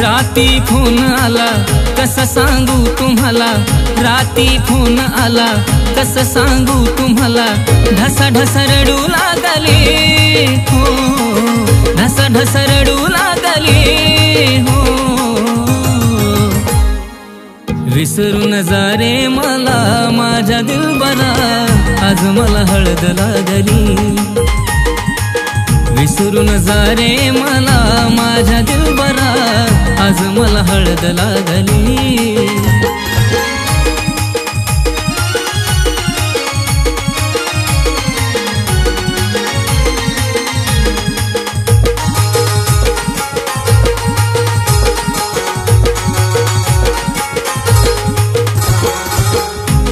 राती फोन आला कसं सांगू तुम्हाला, राती फोन आला कसं सांगू तुम्हाला, ढसा ढसा रडू लागली हो, ढसा ढसा रडू लागली हो। विसरून जा रे मला माझ्या दिलबरा, आज मला हळद लागली। विसरून जा रे मला माझ्या दिलबरा, आज मला हळद लागली।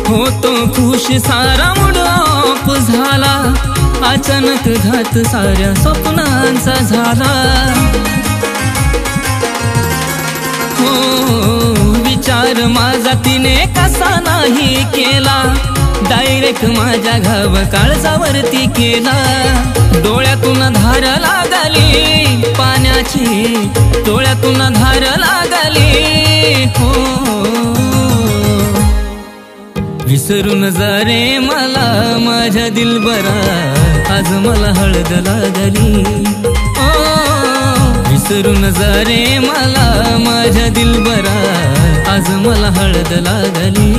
होतो खुश सारा मूड ऑफ झाला, अचानक घात साऱ्या स्वप्नांचा झाला हो। विचार माझा तिने कसा नाही केला, डायरेक्ट माझ्या घाव काळजावरती केला। डोळ्यातून धार लागली पाण्याची, डोळ्यातून धार लागली हो। विसरून जा रे मला माझ्या दिलबरा, आज मला हळद लागली ओ। विसरून जा रे मला माझ्या दिलबरा, आज मला हळद लागली।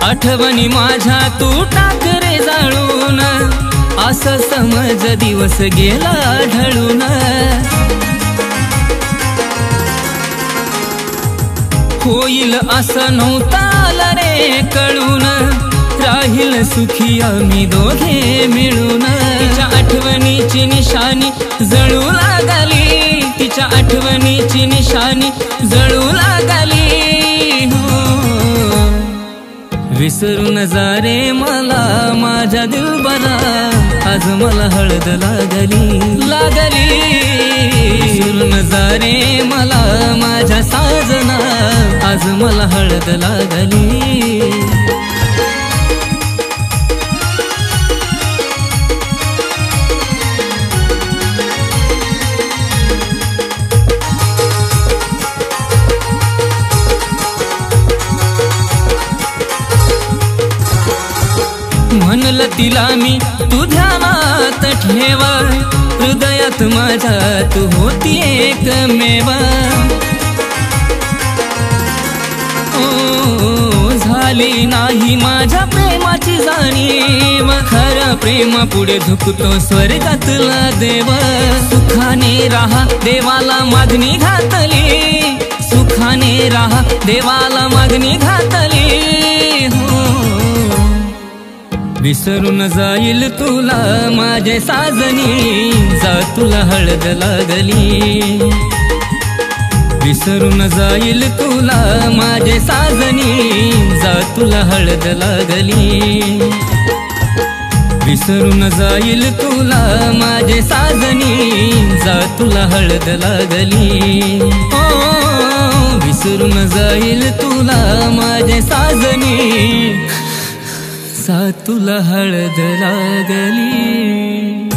आठवणी माझ्या तू टाक रे जाळून, असं समज दिवस गेला ढळून। होईल असं नव्हतं रे कळून, राहील सुखी आम्ही दोघे मिळून। तिच्या आठवणीची निशाणी जळू लागली, तिच्या आठवणीची निशाणी जळू लागली हो। विसरून जा रे मला माझ्या दिलबरा, आज मला हळद लागली लागली। विसरून जा रे मला माझ्या साजना, आज मला हळद लागली। म्हणलं तिला मी तू ध्यानात ठेवा, हृदयात माझ्या तू होती एकमेव ओ। झाली नाही माझ्या प्रेमाची जाणीव, खरं प्रेम पुढे झुकतो स्वर्गातला देव। सुखाने राहा देवाला मागणी घातली, सुखाने राहा देवाला मागणी घातली हो। विसरून जाईल तुला माझे साजनी, जा तुला हळद लागली। विसरून जाईल तुला माझे साजनी, जा तुला हळद लागली। विसरून जाईल तुला माझे साजनी, जा तुला हळद लागली ओ। विसरून जाईल तुला माझे साजनी, सा तुला हळद लागली।